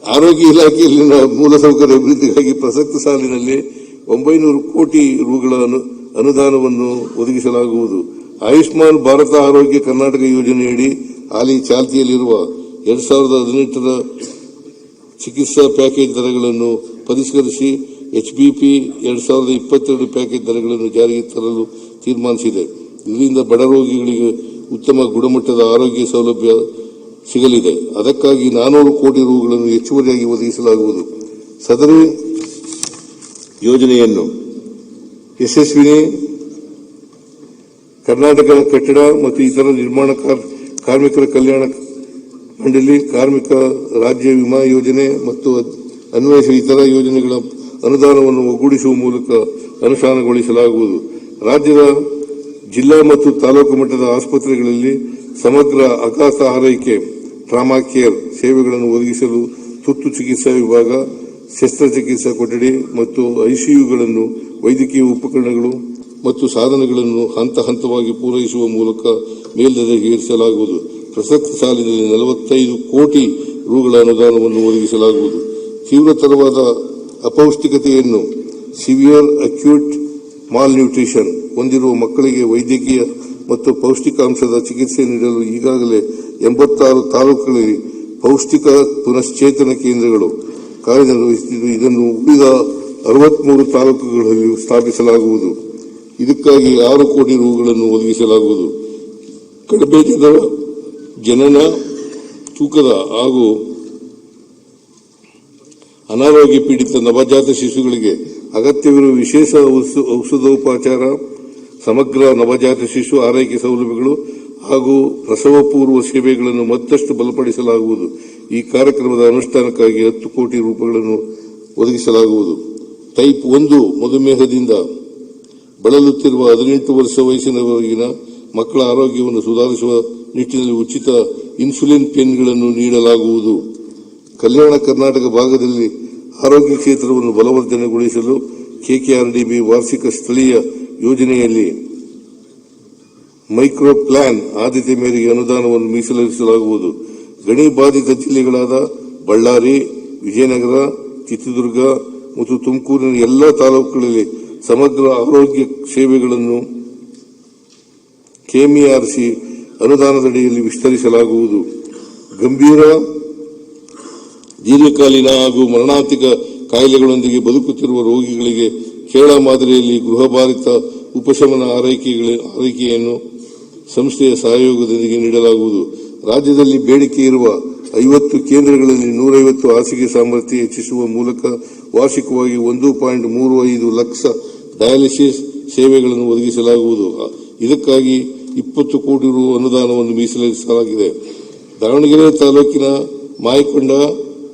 ಆರೋಗ್ಯ ಇಲಾಖೆಯಲ್ಲಿನ ಮೂಲಸೌಕರ್ಯ ಅಭಿವೃದ್ಧಿಗಾಗಿ ಪ್ರಸಕ್ತ ಸಾಲಿನಲ್ಲಿ 900 ಕೋಟಿ ರುಗಳ ಅನುದಾನವನ್ನು ಒದಗಿಸಲಾಗುವುದು. ಆಯುಷ್ಮಾನ್ ಭಾರತ ಆರೋಗ್ಯ ಕರ್ನಾಟಕ ಯೋಜನೆಯಡಿ ಹಾಲಿ ಚಾಲ್ತಿಯಲ್ಲಿರುವ 2018ರ ಚಿಕಿತ್ಸಾ ಪ್ಯಾಕೇಜ್ ದರಗಳನ್ನು ಪರಿಷ್ಕರಿಸಿ HBP 2022 ಪ್ಯಾಕೇಜ್ ದರಗಳನ್ನು ಜಾರಿಗೆ ತರಲು ತೀರ್ಮಾನಿಸಿದೆ. ಇದರಿಂದ ಬಡ ರೋಗಿಗಳಿಗೆ ಉತ್ತಮ ಗುಣಮಟ್ಟದ ಆರೋಗ್ಯ ಸೌಲಭ್ಯ ಸಿಗಲಿದೆ. ಅದಕ್ಕಾಗಿ 400 ಕೋಟಿ ರುಗಳನ್ನು ಹೆಚ್ಚುವರಿಯಾಗಿ ಒದಗಿಸಲಾಗುವುದು. ಸದರಿ ಯೋಜನೆಯನ್ನು ಯಶಸ್ವಿನಿ ಕರ್ನಾಟಕ ಕಟ್ಟಡ ಮತ್ತು ಇತರ ನಿರ್ಮಾಣ ಕಾರ್ಮಿಕರ ಕಲ್ಯಾಣ ಮಂಡಳಿ, ಕಾರ್ಮಿಕ ರಾಜ್ಯ ವಿಮಾ ಯೋಜನೆ ಮತ್ತು ಅನ್ವಯಿಸುವ ಇತರ ಯೋಜನೆಗಳ ಅನುದಾನವನ್ನು ಒಗ್ಗೂಡಿಸುವ ಮೂಲಕ ಅನುಷ್ಠಾನಗೊಳಿಸಲಾಗುವುದು. ರಾಜ್ಯದ ಜಿಲ್ಲಾ ಮತ್ತು ತಾಲೂಕು ಮಟ್ಟದ ಆಸ್ಪತ್ರೆಗಳಲ್ಲಿ ಸಮಗ್ರ ಆಘಾತ ಆರೈಕೆ ಟ್ರಾಮಾ ಕೇರ್ ಸೇವೆಗಳನ್ನು ಒದಗಿಸಲು ತುರ್ತು ಚಿಕಿತ್ಸಾ ವಿಭಾಗ, ಶಸ್ತ್ರಚಿಕಿತ್ಸಾ ಕೊಠಡಿ ಮತ್ತು ಐಸಿಯುಗಳನ್ನು ವೈದ್ಯಕೀಯ ಉಪಕರಣಗಳು ಮತ್ತು ಸಾಧನಗಳನ್ನು ಹಂತ ಹಂತವಾಗಿ ಪೂರೈಸುವ ಮೂಲಕ ಮೇಲ್ದರ್ಜೆಗೆ ಏರಿಸಲಾಗುವುದು. ಪ್ರಸಕ್ತ ಸಾಲಿನಲ್ಲಿ 45 ಕೋಟಿ ರುಗಳ ಅನುದಾನವನ್ನು ಒದಗಿಸಲಾಗುವುದು. ತೀವ್ರತರವಾದ ಅಪೌಷ್ಟಿಕತೆಯನ್ನು ಸಿವಿಯರ್ ಅಕ್ಯೂಟ್ ಮಾಲ್ ನ್ಯೂಟ್ರಿಷನ್ ಹೊಂದಿರುವ ಮಕ್ಕಳಿಗೆ ವೈದ್ಯಕೀಯ ಮತ್ತು ಪೌಷ್ಟಿಕಾಂಶದ ಚಿಕಿತ್ಸೆ ನೀಡಲು ಈಗಾಗಲೇ 86 ತಾಲೂಕುಗಳಲ್ಲಿ ಪೌಷ್ಟಿಕ ಪುನಶ್ಚೇತನ ಕೇಂದ್ರಗಳು ಕಾರ್ಯನಿರ್ವಹಿಸುತ್ತಿದ್ದು, ಇದನ್ನು ಉಳಿದ 63 ತಾಲೂಕುಗಳಲ್ಲಿ ಸ್ಥಾಪಿಸಲಾಗುವುದು. ಇದಕ್ಕಾಗಿ 6 ಕೋಟಿ ರುಗಳನ್ನು ಒದಗಿಸಲಾಗುವುದು. ಕಡಿಮೆ ಜನನ ತೂಕದ ಹಾಗೂ ಅನಾರೋಗ್ಯ ಪೀಡಿತ ನವಜಾತ ಶಿಶುಗಳಿಗೆ ಅಗತ್ಯವಿರುವ ವಿಶೇಷ ಔಷಧೋಪಚಾರ, ಸಮಗ್ರ ನವಜಾತ ಶಿಶು ಆರೈಕೆ ಸೌಲಭ್ಯಗಳು ಹಾಗೂ ಪ್ರಸವ ಪೂರ್ವ ಸೇವೆಗಳನ್ನು ಮತ್ತಷ್ಟು ಬಲಪಡಿಸಲಾಗುವುದು. ಈ ಕಾರ್ಯಕ್ರಮದ ಅನುಷ್ಠಾನಕ್ಕಾಗಿ 10 ಕೋಟಿ ರೂಪಾಯಿಗಳನ್ನು ಒದಗಿಸಲಾಗುವುದು. ಟೈಪ್ 1 ಮಧುಮೇಹದಿಂದ ಬಳಲುತ್ತಿರುವ 18 ವರ್ಷ ವಯಸ್ಸಿನವರೆಗಿನ ಮಕ್ಕಳ ಆರೋಗ್ಯವನ್ನು ಸುಧಾರಿಸುವ ನಿಟ್ಟಿನಲ್ಲಿ ಉಚಿತ ಇನ್ಸುಲಿನ್ ಪೆನ್ಗಳನ್ನು ನೀಡಲಾಗುವುದು. ಕಲ್ಯಾಣ ಕರ್ನಾಟಕ ಭಾಗದಲ್ಲಿ ಆರೋಗ್ಯ ಕ್ಷೇತ್ರವನ್ನು ಬಲವರ್ಧನೆಗೊಳಿಸಲು KKRDB ವಾರ್ಷಿಕ ಸ್ಥಳೀಯ ಯೋಜನೆಯಲ್ಲಿ ಮೈಕ್ರೋ ಪ್ಲಾನ್ ಆದ್ಯತೆ ಮೇರೆಗೆ ಅನುದಾನವನ್ನು ಮೀಸಲಿರಿಸಲಾಗುವುದು. ಗಣಿ ಬಾಧಿತ ಜಿಲ್ಲೆಗಳಾದ ಬಳ್ಳಾರಿ, ವಿಜಯನಗರ, ಚಿತ್ರದುರ್ಗ ಮತ್ತು ತುಮಕೂರಿನ ಎಲ್ಲಾ ತಾಲೂಕುಗಳಲ್ಲಿ ಸಮಗ್ರ ಆರೋಗ್ಯ ಸೇವೆಗಳನ್ನು KMERC ಅನುದಾನದಡಿಯಲ್ಲಿ ವಿಸ್ತರಿಸಲಾಗುವುದು. ಗಂಭೀರ, ದೀರ್ಘಕಾಲೀನ ಹಾಗೂ ಮರಣಾಂತಿಕ ಕಾಯಿಲೆಗಳೊಂದಿಗೆ ಬದುಕುತ್ತಿರುವ ರೋಗಿಗಳಿಗೆ ಕೇರಳ ಮಾದರಿಯಲ್ಲಿ ಗೃಹಭಾರಿತ ಉಪಶಮನ ಆರೈಕೆಯನ್ನು ಸಂಸ್ಥೆಯ ಸಹಯೋಗದೊಂದಿಗೆ ನೀಡಲಾಗುವುದು. ರಾಜ್ಯದಲ್ಲಿ ಬೇಡಿಕೆ ಇರುವ 50 ಕೇಂದ್ರಗಳಲ್ಲಿ 150 ಹಾಸಿಗೆ ಸಾಮರ್ಥ್ಯ ಹೆಚ್ಚಿಸುವ ಮೂಲಕ ವಾರ್ಷಿಕವಾಗಿ 1.35 ಲಕ್ಷ ಡಯಾಲಿಸಿಸ್ ಸೇವೆಗಳನ್ನು ಒದಗಿಸಲಾಗುವುದು. ಇದಕ್ಕಾಗಿ 20 ಕೋಟಿ ರು ಅನುದಾನವನ್ನು ಮೀಸಲಿರಿಸಲಾಗಿದೆ. ದಾವಣಗೆರೆ ತಾಲೂಕಿನ ಮಾಯಕೊಂಡ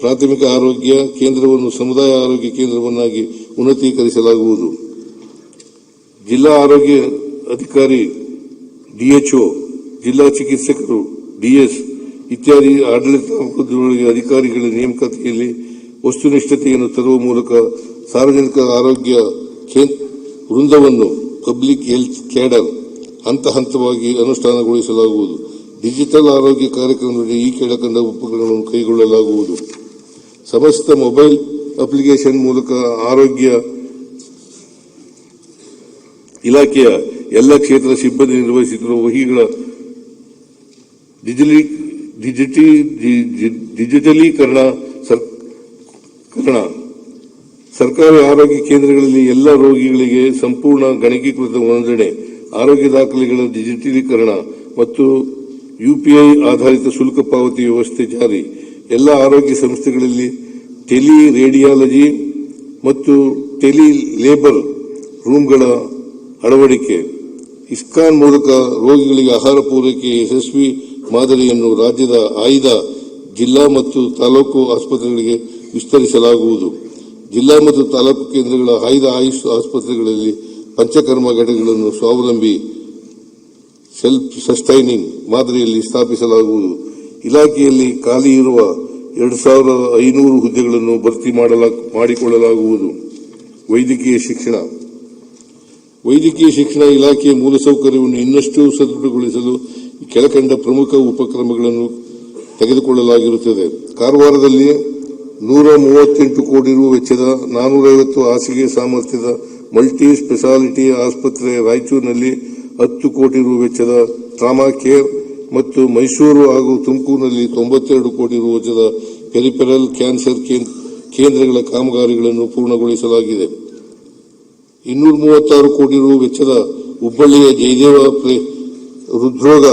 ಪ್ರಾಥಮಿಕ ಆರೋಗ್ಯ ಕೇಂದ್ರವನ್ನು ಸಮುದಾಯ ಆರೋಗ್ಯ ಕೇಂದ್ರವನ್ನಾಗಿ ಉನ್ನತೀಕರಿಸಲಾಗುವುದು. ಜಿಲ್ಲಾ ಆರೋಗ್ಯ ಅಧಿಕಾರಿ, DHO, ಜಿಲ್ಲಾ ಚಿಕಿತ್ಸಕರು, DS ಇತ್ಯಾದಿ ಆಡಳಿತಾತ್ಮಕ ಅಧಿಕಾರಿಗಳ ನೇಮಕಾತಿಯಲ್ಲಿ ವಸ್ತುನಿಷ್ಠತೆಯನ್ನು ತರುವ ಮೂಲಕ ಸಾರ್ವಜನಿಕ ಆರೋಗ್ಯ ವೃಂದವನ್ನು ಪಬ್ಲಿಕ್ ಹೆಲ್ತ್ ಕ್ಯಾಡರ್ ಹಂತ ಹಂತವಾಗಿ ಅನುಷ್ಠಾನಗೊಳಿಸಲಾಗುವುದು. ಡಿಜಿಟಲ್ ಆರೋಗ್ಯ ಕಾರ್ಯಕ್ರಮದಲ್ಲಿ ಈ ಕೆಳಕಂಡ ಉಪಕ್ರಮಗಳನ್ನು ಕೈಗೊಳ್ಳಲಾಗುವುದು. ಸಮಸ್ತ ಮೊಬೈಲ್ ಅಪ್ಲಿಕೇಶನ್ ಮೂಲಕ ಆರೋಗ್ಯ ಇಲಾಖೆಯ ಎಲ್ಲ ಕ್ಷೇತ್ರದ ಸಿಬ್ಬಂದಿ ನಿರ್ವಹಿಸುತ್ತಿರುವ ವಹಿಗಳ ಡಿಜಿಟಲೀಕರಣ, ಸರ್ಕಾರಿ ಆರೋಗ್ಯ ಕೇಂದ್ರಗಳಲ್ಲಿ ಎಲ್ಲ ರೋಗಿಗಳಿಗೆ ಸಂಪೂರ್ಣ ಗಣಕೀಕೃತ ನೋಂದಣಿ, ಆರೋಗ್ಯ ದಾಖಲೆಗಳ ಡಿಜಿಟಲೀಕರಣ ಮತ್ತು UPI ಆಧಾರಿತ ಶುಲ್ಕ ಪಾವತಿ ವ್ಯವಸ್ಥೆ ಜಾರಿ, ಎಲ್ಲ ಆರೋಗ್ಯ ಸಂಸ್ಥೆಗಳಲ್ಲಿ ಟೆಲಿ ರೇಡಿಯಾಲಜಿ ಮತ್ತು ಟೆಲಿ ಲೇಬರ್ ರೂಮ್ಗಳ ಅಳವಡಿಕೆ, ಇಸ್ಕಾನ್ ಮೂಲಕ ರೋಗಿಗಳಿಗೆ ಆಹಾರ ಪೂರೈಕೆ ಯಶಸ್ವಿ ಮಾದರಿಯನ್ನು ರಾಜ್ಯದ ಆಯ್ದ ಜಿಲ್ಲಾ ಮತ್ತು ತಾಲೂಕು ಆಸ್ಪತ್ರೆಗಳಿಗೆ ವಿಸ್ತರಿಸಲಾಗುವುದು. ಜಿಲ್ಲಾ ಮತ್ತು ತಾಲೂಕು ಕೇಂದ್ರಗಳ ಆಯ್ದ ಆಯುಷ್ ಆಸ್ಪತ್ರೆಗಳಲ್ಲಿ ಪಂಚಕರ್ಮ ಘಟಕಗಳನ್ನು ಸ್ವಾವಲಂಬಿ ಸೆಲ್ಫ್ ಸಸ್ಟೈನಿಂಗ್ ಮಾದರಿಯಲ್ಲಿ ಸ್ಥಾಪಿಸಲಾಗುವುದು. ಇಲಾಖೆಯಲ್ಲಿ ಖಾಲಿ ಇರುವ 2500 ಹುದ್ದೆಗಳನ್ನು ಭರ್ತಿ ಮಾಡಿಕೊಳ್ಳಲಾಗುವುದು. ವೈದ್ಯಕೀಯ ಶಿಕ್ಷಣ ಇಲಾಖೆಯ ಮೂಲಸೌಕರ್ಯವನ್ನು ಇನ್ನಷ್ಟು ಸದೃಢಗೊಳಿಸಲು ಕೆಳಕಂಡ ಪ್ರಮುಖ ಉಪಕ್ರಮಗಳನ್ನು ತೆಗೆದುಕೊಳ್ಳಲಾಗಿರುತ್ತದೆ. ಕಾರವಾರದಲ್ಲಿ 138 ಕೋಟಿ ರು ವೆಚ್ಚದ 450 ಹಾಸಿಗೆ ಸಾಮರ್ಥ್ಯದ ಮಲ್ಟಿ ಸ್ಪೆಷಾಲಿಟಿ ಆಸ್ಪತ್ರೆ ರಾಯಚೂರಿನಲ್ಲಿ 10 ಕೋಟಿ ರು ವೆಚ್ಚದ ಟ್ರಾಮಾ ಕೇರ್ ಮತ್ತು ಮೈಸೂರು ಹಾಗೂ ತುಮಕೂರಿನಲ್ಲಿ 92 ಕೋಟಿ ರು ವೆಚ್ಚದ ಪೆರಿಫೆರಲ್ ಕ್ಯಾನ್ಸರ್ ಕೇಂದ್ರಗಳ ಕಾಮಗಾರಿಗಳನ್ನು ಪೂರ್ಣಗೊಳಿಸಲಾಗಿದೆ. 236 ಕೋಟಿ ರು ವೆಚ್ಚದ ಹುಬ್ಬಳ್ಳಿಯ ಜಯದೇವ ಹೃದ್ರೋಗ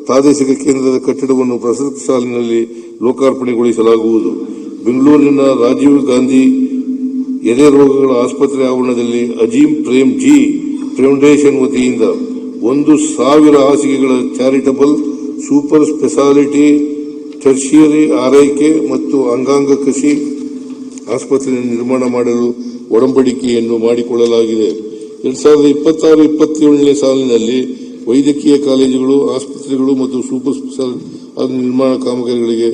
ಪ್ರಾದೇಶಿಕ ಕೇಂದ್ರದ ಕಟ್ಟಡವನ್ನು ಪ್ರಸಕ್ತ ಸಾಲಿನಲ್ಲಿ ಲೋಕಾರ್ಪಣೆಗೊಳಿಸಲಾಗುವುದು. ಬೆಂಗಳೂರಿನ ರಾಜೀವ್ ಗಾಂಧಿ ಎದೆ ರೋಗಗಳ ಆಸ್ಪತ್ರೆ ಆವರಣದಲ್ಲಿ ಅಜೀಂ ಪ್ರೇಮ್ ಜಿ ಫೌಂಡೇಶನ್ ವತಿಯಿಂದ 1,000 ಹಾಸಿಗೆಗಳ ಚಾರಿಟಬಲ್ ಸೂಪರ್ ಸ್ಪೆಷಾಲಿಟಿ ಟರ್ಷಿಯರಿ ಆರೈಕೆ ಮತ್ತು ಅಂಗಾಂಗ ಕಸಿ ಆಸ್ಪತ್ರೆಯನ್ನು ನಿರ್ಮಾಣ ಮಾಡಲು ಒಡಂಬಡಿಕೆಯನ್ನು ಮಾಡಿಕೊಳ್ಳಲಾಗಿದೆ. 2026-27ನೇ ಸಾಲಿನಲ್ಲಿ ವೈದ್ಯಕೀಯ ಕಾಲೇಜುಗಳು, ಆಸ್ಪತ್ರೆಗಳು ಮತ್ತು ಸೂಪರ್ ಸ್ಪೆಷಾಲಿಟಿ ನಿರ್ಮಾಣ ಕಾಮಗಾರಿಗಳಿಗೆ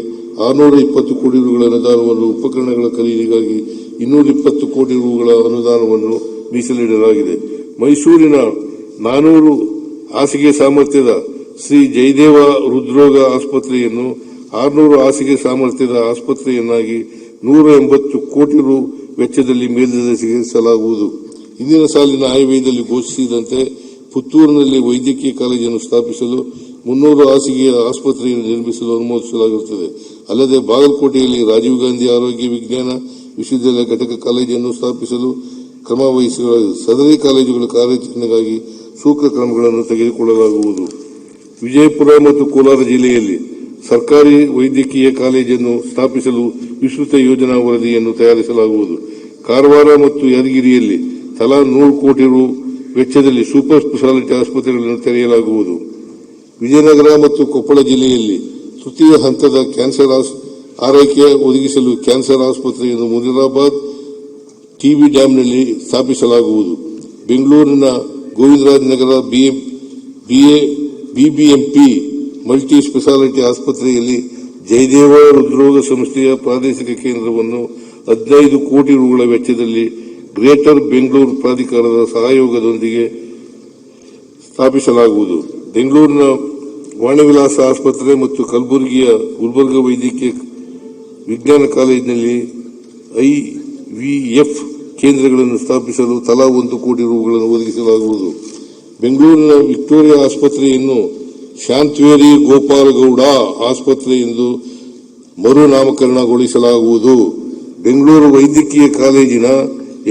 620 ಕೋಟಿ ರುಗಳ ಅನುದಾನವನ್ನು, ಉಪಕರಣಗಳ ಖರೀದಿಗಾಗಿ 220 ಕೋಟಿ ರುಗಳ ಅನುದಾನವನ್ನು ಮೀಸಲಿಡಲಾಗಿದೆ. ಮೈಸೂರಿನ 400 ಹಾಸಿಗೆ ಸಾಮರ್ಥ್ಯದ ಶ್ರೀ ಜಯದೇವ ಹೃದ್ರೋಗ ಆಸ್ಪತ್ರೆಯನ್ನು 600 ಹಾಸಿಗೆ ಸಾಮರ್ಥ್ಯದ ಆಸ್ಪತ್ರೆಯನ್ನಾಗಿ 180 ಕೋಟಿ ರು ವೆಚ್ಚದಲ್ಲಿ ಮೇಲ್ದರ್ಜೆಗೇರಿಸಲಾಗುವುದು. ಹಿಂದಿನ ಸಾಲಿನ ಆಯವ್ಯಯದಲ್ಲಿ ಘೋಷಿಸಿದಂತೆ ಪುತ್ತೂರಿನಲ್ಲಿ ವೈದ್ಯಕೀಯ ಕಾಲೇಜನ್ನು ಸ್ಥಾಪಿಸಲು 300 ಹಾಸಿಗೆಯ ಆಸ್ಪತ್ರೆಯನ್ನು ನಿರ್ಮಿಸಲು ಅನುಮೋದಿಸಲಾಗಿರುತ್ತದೆ. ಅಲ್ಲದೆ ಬಾಗಲಕೋಟೆಯಲ್ಲಿ ರಾಜೀವ್ ಗಾಂಧಿ ಆರೋಗ್ಯ ವಿಜ್ಞಾನ ವಿಶ್ವವಿದ್ಯಾಲಯ ಘಟಕ ಕಾಲೇಜನ್ನು ಸ್ಥಾಪಿಸಲು ಕ್ರಮ ವಹಿಸಲಾಗಿದೆ. ಸದರಿ ಕಾಲೇಜುಗಳ ಕಾರ್ಯಾಚರಣೆಗಾಗಿ ಸೂಕ್ತ ಕ್ರಮಗಳನ್ನು ತೆಗೆದುಕೊಳ್ಳಲಾಗುವುದು. ವಿಜಯಪುರ ಮತ್ತು ಕೋಲಾರ ಜಿಲ್ಲೆಯಲ್ಲಿ ಸರ್ಕಾರಿ ವೈದ್ಯಕೀಯ ಕಾಲೇಜನ್ನು ಸ್ಥಾಪಿಸಲು ವಿಸ್ತೃತ ಯೋಜನಾ ವರದಿಯನ್ನು ತಯಾರಿಸಲಾಗುವುದು. ಕಾರವಾರ ಮತ್ತು ಯಾದಗಿರಿಯಲ್ಲಿ ತಲಾ 100 ಕೋಟಿ ರು ವೆಚ್ಚದಲ್ಲಿ ಸೂಪರ್ ಸ್ಪೆಷಾಲಿಟಿ ಆಸ್ಪತ್ರೆಗಳನ್ನು ತೆರೆಯಲಾಗುವುದು. ವಿಜಯನಗರ ಮತ್ತು ಕೊಪ್ಪಳ ಜಿಲ್ಲೆಯಲ್ಲಿ ತೃತೀಯ ಹಂತದ ಕ್ಯಾನ್ಸರ್ ಆರೈಕೆ ಒದಗಿಸಲು ಕ್ಯಾನ್ಸರ್ ಆಸ್ಪತ್ರೆಯನ್ನು ಮುನಿರಾಬಾದ್ ಟಿಬಿ ಡ್ಯಾಂನಲ್ಲಿ ಸ್ಥಾಪಿಸಲಾಗುವುದು. ಬೆಂಗಳೂರಿನ ಗೋವಿಂದರಾಜನಗರ ಬಿಬಿಎಂಪಿ ಮಲ್ಟಿ ಸ್ಪೆಷಾಲಿಟಿ ಆಸ್ಪತ್ರೆಯಲ್ಲಿ ಜಯದೇವ ಹೃದ್ರೋಗ ಸಂಸ್ಥೆಯ ಪ್ರಾದೇಶಿಕ ಕೇಂದ್ರವನ್ನು 15 ಕೋಟಿ ರುಗಳ ವೆಚ್ಚದಲ್ಲಿ ಗ್ರೇಟರ್ ಬೆಂಗಳೂರು ಪ್ರಾಧಿಕಾರದ ಸಹಯೋಗದೊಂದಿಗೆ ಸ್ಥಾಪಿಸಲಾಗುವುದು. ಬೆಂಗಳೂರಿನ ವಾಣಿವಿಲಾಸ ಆಸ್ಪತ್ರೆ ಮತ್ತು ಕಲಬುರಗಿಯ ಗುಲ್ಬರ್ಗ ವೈದ್ಯಕೀಯ ವಿಜ್ಞಾನ ಕಾಲೇಜಿನಲ್ಲಿ ಐವಿಎಫ್ ಕೇಂದ್ರಗಳನ್ನು ಸ್ಥಾಪಿಸಲು ತಲಾ 1 ಕೋಟಿ ರುಗಳನ್ನು ಒದಗಿಸಲಾಗುವುದು. ಬೆಂಗಳೂರಿನ ವಿಕ್ಟೋರಿಯಾ ಆಸ್ಪತ್ರೆಯನ್ನು ಶಾಂತವೇರಿ ಗೋಪಾಲಗೌಡ ಆಸ್ಪತ್ರೆ ಎಂದು ಮರುನಾಮಕರಣಗೊಳಿಸಲಾಗುವುದು. ಬೆಂಗಳೂರು ವೈದ್ಯಕೀಯ ಕಾಲೇಜಿನ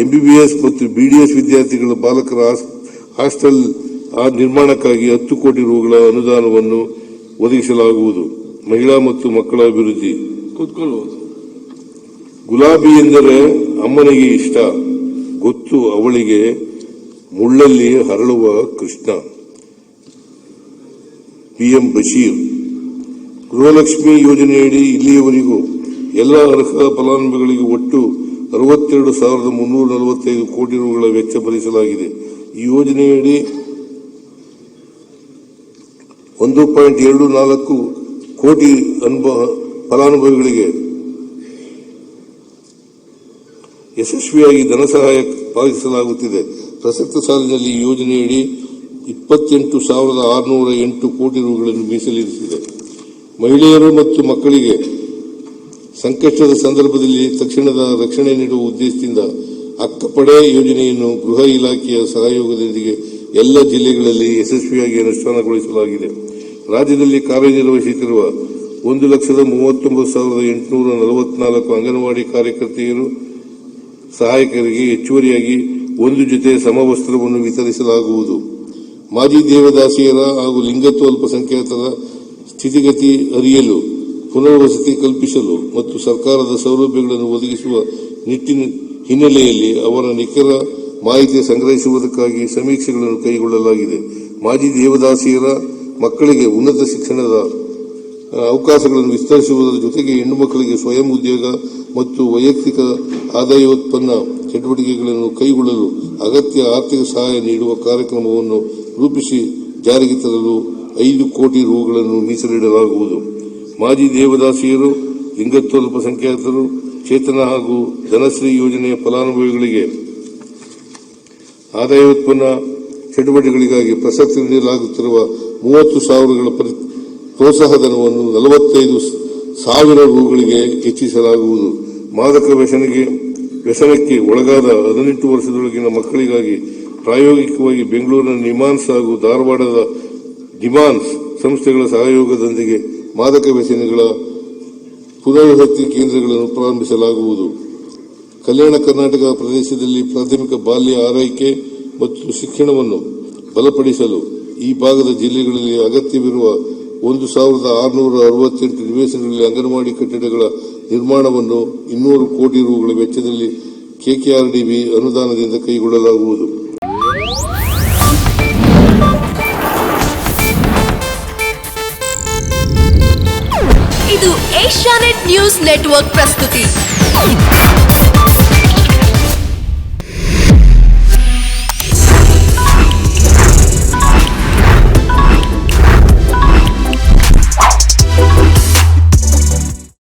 ಎಂಬಿಬಿಎಸ್ ಮತ್ತು ಬಿಡಿಎಸ್ ವಿದ್ಯಾರ್ಥಿಗಳ ಬಾಲಕರ ಹಾಸ್ಟೆಲ್ ನಿರ್ಮಾಣಕ್ಕಾಗಿ 10 ಕೋಟಿ ರುಗಳ ಅನುದಾನವನ್ನು ಒದಗಿಸಲಾಗುವುದು. ಮಹಿಳಾ ಮತ್ತು ಮಕ್ಕಳ ಅಭಿವೃದ್ಧಿ. ಗುಲಾಬಿ ಎಂದರೆ ಅಮ್ಮನಿಗೆ ಇಷ್ಟ, ಗೊತ್ತು ಅವಳಿಗೆ ಮುಳ್ಳಲ್ಲಿ ಹರಳುವ ಕೃಷ್ಣ. ಪಿಎಂ ಬಶೀರ್. ಗೃಹಲಕ್ಷ್ಮಿ ಯೋಜನೆಯಡಿ ಇಲ್ಲಿಯವರೆಗೂ ಎಲ್ಲ ಅರ್ಹ ಫಲಾನುಭವಿಗಳಿಗೆ ಒಟ್ಟು 62,345 ಕೋಟಿ ರುಗಳ ವೆಚ್ಚ ಭರಿಸಲಾಗಿದೆ. ಈ ಯೋಜನೆಯಡಿ 1.24 ಕೋಟಿ ಫಲಾನುಭವಿಗಳಿಗೆ ಯಶಸ್ವಿಯಾಗಿ ಧನ ಸಹಾಯ ಪಾವತಿಸಲಾಗುತ್ತಿದೆ. ಪ್ರಸಕ್ತ ಸಾಲಿನಲ್ಲಿ ಈ ಯೋಜನೆಯಡಿ 28,608 ಕೋಟಿ ರುಗಳನ್ನು ಮೀಸಲಿರಿಸಿದೆ. ಮಹಿಳೆಯರು ಮತ್ತು ಮಕ್ಕಳಿಗೆ ಸಂಕಷ್ಟದ ಸಂದರ್ಭದಲ್ಲಿ ತಕ್ಷಣದ ರಕ್ಷಣೆ ನೀಡುವ ಉದ್ದೇಶದಿಂದ ಅಕ್ಕಪಡೆ ಯೋಜನೆಯನ್ನು ಗೃಹ ಇಲಾಖೆಯ ಸಹಯೋಗದೊಂದಿಗೆ ಎಲ್ಲ ಜಿಲ್ಲೆಗಳಲ್ಲಿ ಯಶಸ್ವಿಯಾಗಿ ಅನುಷ್ಠಾನಗೊಳಿಸಲಾಗಿದೆ. ರಾಜ್ಯದಲ್ಲಿ ಕಾರ್ಯನಿರ್ವಹಿಸುತ್ತಿರುವ 1,39,844 ಅಂಗನವಾಡಿ ಕಾರ್ಯಕರ್ತೆಯರು ಸಹಾಯಕರಿಗೆ ಹೆಚ್ಚುವರಿಯಾಗಿ 1 ಜೊತೆ ಸಮವಸ್ತ್ರವನ್ನು ವಿತರಿಸಲಾಗುವುದು. ಮಾಜಿ ದೇವದಾಸಿಯರ ಹಾಗೂ ಲಿಂಗತ್ವ ಅಲ್ಪಸಂಖ್ಯಾತರ ಸ್ಥಿತಿಗತಿ ಅರಿಯಲು, ಪುನರ್ವಸತಿ ಕಲ್ಪಿಸಲು ಮತ್ತು ಸರ್ಕಾರದ ಸೌಲಭ್ಯಗಳನ್ನು ಒದಗಿಸುವ ಹಿನ್ನೆಲೆಯಲ್ಲಿ ಅವರ ನಿಖರ ಮಾಹಿತಿ ಸಂಗ್ರಹಿಸುವುದಕ್ಕಾಗಿ ಸಮೀಕ್ಷೆಗಳನ್ನು ಕೈಗೊಳ್ಳಲಾಗಿದೆ. ಮಾಜಿ ದೇವದಾಸಿಯರ ಮಕ್ಕಳಿಗೆ ಉನ್ನತ ಶಿಕ್ಷಣದ ಅವಕಾಶಗಳನ್ನು ವಿಸ್ತರಿಸುವುದರ ಜೊತೆಗೆ ಹೆಣ್ಣು ಮಕ್ಕಳಿಗೆ ಸ್ವಯಂ ಉದ್ಯೋಗ ಮತ್ತು ವೈಯಕ್ತಿಕ ಆದಾಯೋತ್ಪನ್ನ ಚಟುವಟಿಕೆಗಳನ್ನು ಕೈಗೊಳ್ಳಲು ಅಗತ್ಯ ಆರ್ಥಿಕ ಸಹಾಯ ನೀಡುವ ಕಾರ್ಯಕ್ರಮವನ್ನು ರೂಪಿಸಿ ಜಾರಿಗೆ ತರಲು 5 ಕೋಟಿ ರುಗಳನ್ನು ಮೀಸಲಿಡಲಾಗುವುದು. ಮಾಜಿ ದೇವದಾಸಿಯರು, ಲಿಂಗತ್ವ ಅಲ್ಪಸಂಖ್ಯಾತರು, ಚೇತನ ಹಾಗೂ ಧನಶ್ರೀ ಯೋಜನೆಯ ಫಲಾನುಭವಿಗಳಿಗೆ ಆದಾಯೋತ್ಪನ್ನ ಚಟುವಟಿಕೆಗಳಿಗಾಗಿ ಪ್ರಸಕ್ತ ನೀಡಲಾಗುತ್ತಿರುವ 30,000 ಪ್ರೋತ್ಸಾಹಧನವನ್ನು 45,000 ರುಗಳಿಗೆ ಹೆಚ್ಚಿಸಲಾಗುವುದು. ಮಾದಕ ವ್ಯಸನಕ್ಕೆ ಒಳಗಾದ 18 ವರ್ಷದೊಳಗಿನ ಮಕ್ಕಳಿಗಾಗಿ ಪ್ರಾಯೋಗಿಕವಾಗಿ ಬೆಂಗಳೂರಿನ ನಿಮಾನ್ಸ್ ಹಾಗೂ ಧಾರವಾಡದ ಡಿಮಾನ್ಸ್ ಸಂಸ್ಥೆಗಳ ಸಹಯೋಗದೊಂದಿಗೆ ಮಾದಕ ವ್ಯಸನಿಗಳ ಪುನರ್ವಸತಿ ಕೇಂದ್ರಗಳನ್ನು ಪ್ರಾರಂಭಿಸಲಾಗುವುದು. ಕಲ್ಯಾಣ ಕರ್ನಾಟಕ ಪ್ರದೇಶದಲ್ಲಿ ಪ್ರಾಥಮಿಕ ಬಾಲ್ಯ ಆರೈಕೆ ಮತ್ತು ಶಿಕ್ಷಣವನ್ನು ಬಲಪಡಿಸಲು ಈ ಭಾಗದ ಜಿಲ್ಲೆಗಳಲ್ಲಿ ಅಗತ್ಯವಿರುವ 1668 ನಿವೇಶನಗಳಲ್ಲಿ ಅಂಗನವಾಡಿ ಕಟ್ಟಡಗಳ ನಿರ್ಮಾಣವನ್ನು 200 ಕೋಟಿ ರುಗಳ ವೆಚ್ಚದಲ್ಲಿ ಕೆಕೆಆರ್ಡಿಬಿ ಅನುದಾನದಿಂದ ಕೈಗೊಳ್ಳಲಾಗುವುದು. ಇದು ಏಷ್ಯಾನೆಟ್ ನ್ಯೂಸ್ ನೆಟ್ವರ್ಕ್ ಪ್ರಸ್ತುತಿ.